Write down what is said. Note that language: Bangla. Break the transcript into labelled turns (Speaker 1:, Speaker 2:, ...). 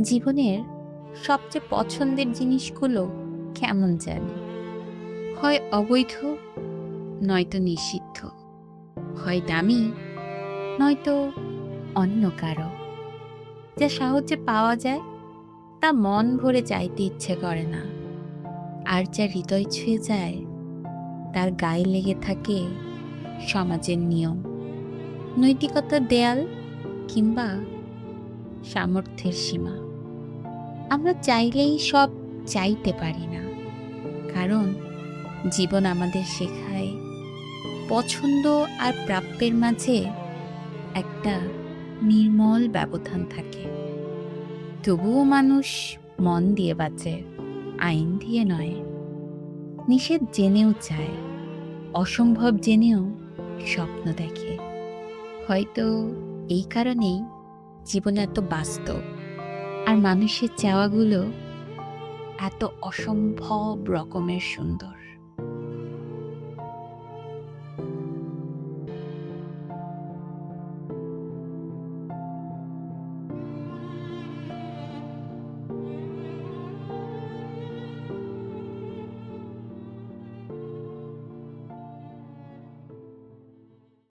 Speaker 1: জীবনের সবচেয়ে পছন্দের জিনিসগুলো কেমন জানি, হয় অবৈধ, নয়তো নিষিদ্ধ, হয় দামি, নয়তো অন্য কারো। যা সহজে পাওয়া যায় তা মন ভরে চাইতে ইচ্ছে করে না, আর যা হৃদয় ছুঁয়ে যায় তার গায়ে লেগে থাকে সমাজের নিয়ম, নৈতিকতার দেয়াল কিংবা সামর্থ্যের সীমা। আমরা চাইলেই সব চাইতে পারি না, কারণ জীবন আমাদের শেখায় পছন্দ আর প্রাপ্যের মাঝে একটা নির্মল ব্যবধান থাকে। তবুও মানুষ মন দিয়ে বাঁচে, আইন দিয়ে নয়। নিষেধ জেনেও চায়, অসম্ভব জেনেও স্বপ্ন দেখে। হয়তো এই কারণেই জীবন এত বাস্তব, আর মানুষের চাওয়াগুলো এত অসম্ভব রকমের সুন্দর।